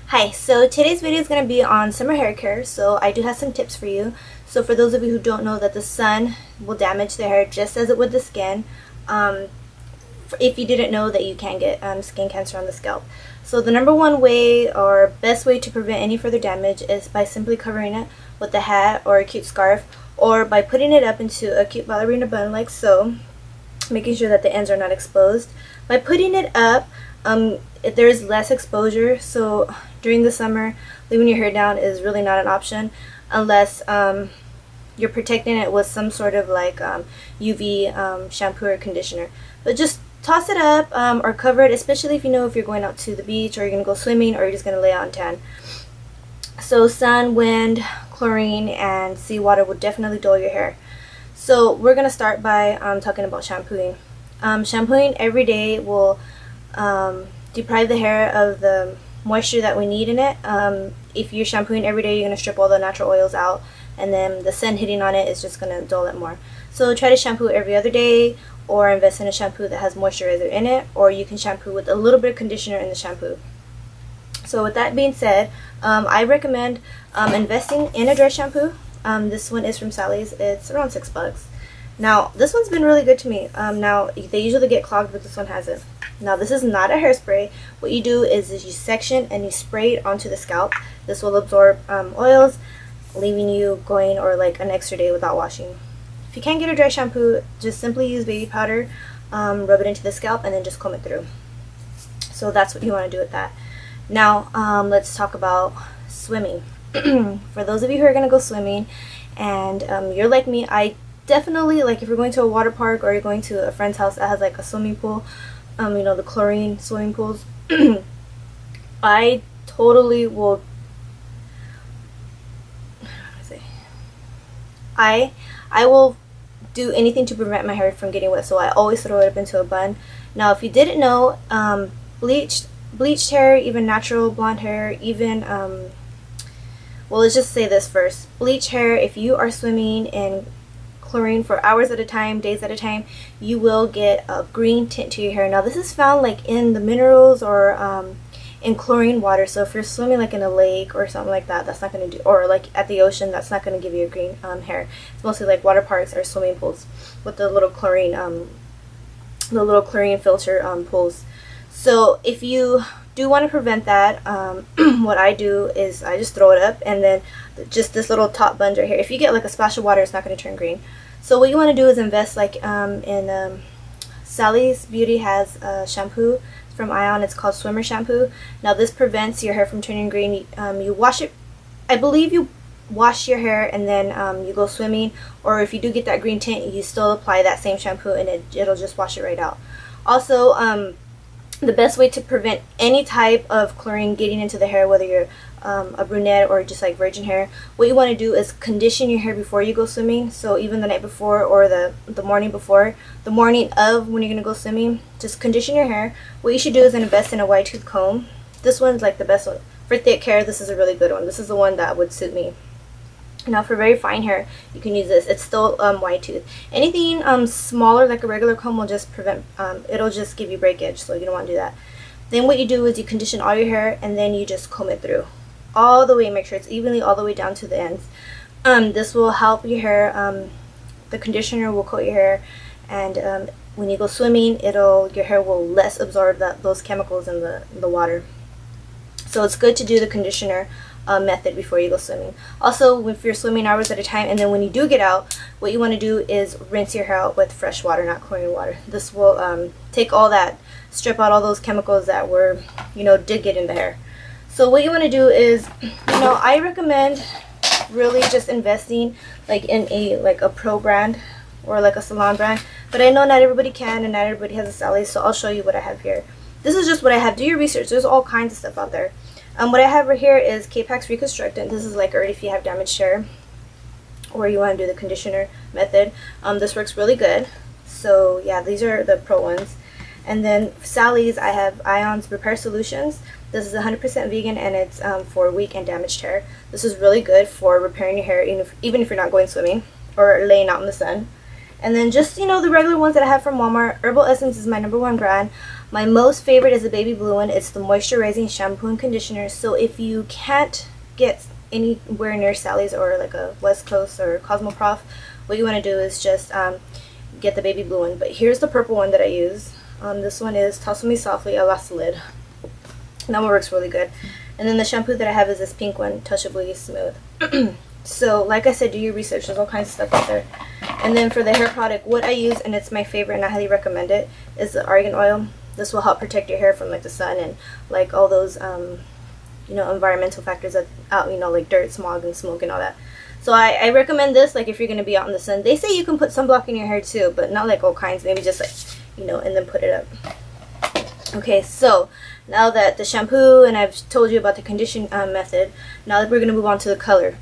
Hi, so today's video is going to be on summer hair care, so I do have some tips for you. So for those of you who don't know that the sun will damage the hair just as it would the skin, if you didn't know that you can get skin cancer on the scalp. So the number one way or best way to prevent any further damage is by simply covering it with a hat or a cute scarf, or by putting it up into a cute ballerina bun like so, making sure that the ends are not exposed. By putting it up, there is less exposure, so during the summer leaving your hair down is really not an option unless you're protecting it with some sort of like UV shampoo or conditioner. But just toss it up or cover it, especially if you're going out to the beach, or you're going to go swimming, or you're just going to lay out and tan. So sun, wind, chlorine, and seawater will definitely dull your hair. So we're going to start by talking about shampooing. Shampooing every day will deprive the hair of the moisture that we need in it. If you're shampooing every day, you're going to strip all the natural oils out, and then the sun hitting on it is just going to dull it more. So try to shampoo every other day, or invest in a shampoo that has moisturizer in it, or you can shampoo with a little bit of conditioner in the shampoo. So with that being said, I recommend investing in a dry shampoo. This one is from Sally's. It's around $6. Now this one's been really good to me. Now they usually get clogged, but this one hasn't. Now this is not a hairspray. What you do is you section and you spray it onto the scalp. This will absorb oils, leaving you going or like an extra day without washing. If you can't get a dry shampoo, just simply use baby powder, rub it into the scalp, and then just comb it through. So that's what you want to do with that. Now let's talk about swimming. For those of you who are going to go swimming and you're like me, I definitely, like, if you're going to a water park or you're going to a friend's house that has like a swimming pool, the chlorine swimming pools, I totally will, I will do anything to prevent my hair from getting wet, so I always throw it up into a bun. Now if you didn't know, bleached hair, even natural blonde hair, even well, let's just say this first. Bleached hair, if you are swimming in chlorine for hours at a time, days at a time, you will get a green tint to your hair. Now this is found like in the minerals or in chlorine water, so if you're swimming like in a lake or something like that, that's not going to do, or like at the ocean, that's not going to give you a green hair. It's mostly like water parks or swimming pools with the little chlorine filter pools. So if you do want to prevent that, what I do is I just throw it up, and then just this little top bun right here. If you get like a splash of water, it's not going to turn green. So what you want to do is invest like in Sally's Beauty has a shampoo from Ion. It's called Swimmer shampoo. Now this prevents your hair from turning green. You wash it, I believe you wash your hair and then you go swimming, or if you do get that green tint, you still apply that same shampoo and it'll just wash it right out. Also, the best way to prevent any type of chlorine getting into the hair, whether you're a brunette or just like virgin hair, what you want to do is condition your hair before you go swimming. So even the night before or the morning before, the morning of when you're going to go swimming, just condition your hair. What you should do is invest in a wide tooth comb. This one's like the best one. For thick hair, this is a really good one. This is the one that would suit me. Now for very fine hair, you can use this. It's still wide tooth. Anything smaller like a regular comb will just prevent, it'll just give you breakage, so you don't want to do that. Then what you do is you condition all your hair, and then you just comb it through all the way. Make sure it's evenly all the way down to the ends. This will help your hair. The conditioner will coat your hair, and when you go swimming, your hair will less absorb those chemicals in the water. So it's good to do the conditioner method before you go swimming. Also, if you're swimming hours at a time, and then when you do get out, what you want to do is rinse your hair out with fresh water, not chlorine water. This will take all that, strip out all those chemicals that did get in the hair. So what you want to do is, I recommend really just investing like in a pro brand or like a salon brand, but I know not everybody can and not everybody has a Sally's, so I'll show you what I have here. This is just what I have. Do your research. There's all kinds of stuff out there. What I have right here is K-Pax Reconstructant. This is like already if you have damaged hair or you want to do the conditioner method. This works really good. So yeah, these are the pro ones. And then Sally's, I have Ion's Repair Solutions. This is 100% vegan, and it's for weak and damaged hair. This is really good for repairing your hair even if you're not going swimming or laying out in the sun. And then just, the regular ones that I have from Walmart. Herbal Essence is my #1 brand. My most favorite is the baby blue one. It's the moisturizing shampoo and conditioner. So if you can't get anywhere near Sally's or like a West Coast or Cosmoprof, what you want to do is just get the baby blue one. But here's the purple one that I use. This one is Toss Me Softly. I lost the lid. That one works really good. And then the shampoo that I have is this pink one, Touchably Smooth. So like I said, do your research. There's all kinds of stuff out there. And then for the hair product, what I use, and it's my favorite and I highly recommend it, is the argan oil. This will help protect your hair from like the sun and like all those you know, environmental factors that out, you know, like dirt, smog, and smoke and all that. So I recommend this like if you're going to be out in the sun. They say you can put sunblock in your hair too, but not like all kinds. Maybe just like, you know, and then put it up. Okay, so now that the shampoo and I've told you about the condition method, now that we're going to move on to the color.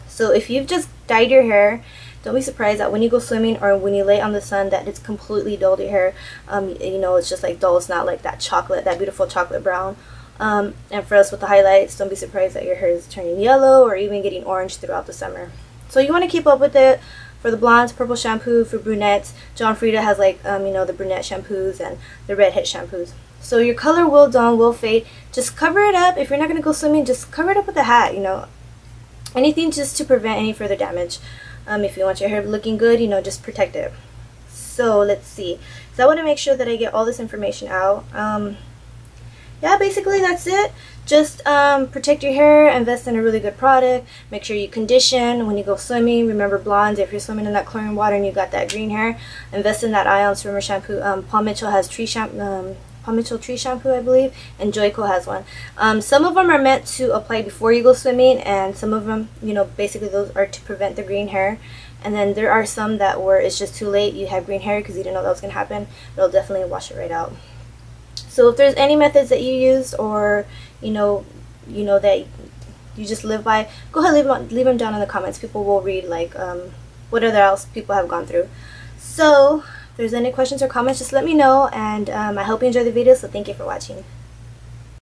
So if you've just dyed your hair, don't be surprised that when you go swimming or when you lay on the sun that it's completely dulled your hair. You know, it's just like dull. It's not like that chocolate, that beautiful chocolate brown. And for us with the highlights, don't be surprised that your hair is turning yellow or even getting orange throughout the summer. So you want to keep up with it. For the blondes, purple shampoo. For brunettes, John Frieda has like you know, the brunette shampoos and the redhead shampoos. So your color will dull, will fade. Just cover it up. If you're not going to go swimming, just cover it up with a hat, you know. Anything just to prevent any further damage. If you want your hair looking good, you know, just protect it. So let's see. So I want to make sure that I get all this information out. Yeah, basically that's it. Just protect your hair, invest in a really good product, make sure you condition when you go swimming. Remember, blondes, if you're swimming in that chlorine water and you got that green hair, invest in that Ion Swimmer shampoo. Paul Mitchell has Paul Mitchell tree shampoo, I believe, and Joico has one. Some of them are meant to apply before you go swimming, and some of them, you know, basically those are to prevent the green hair. And then there are some that where it's just too late, you have green hair because you didn't know that was going to happen. It'll definitely wash it right out. So if there's any methods that you used or you know that you just live by, go ahead, leave them down in the comments. People will read like what other else people have gone through. So if there's any questions or comments, just let me know, and I hope you enjoyed the video, so thank you for watching.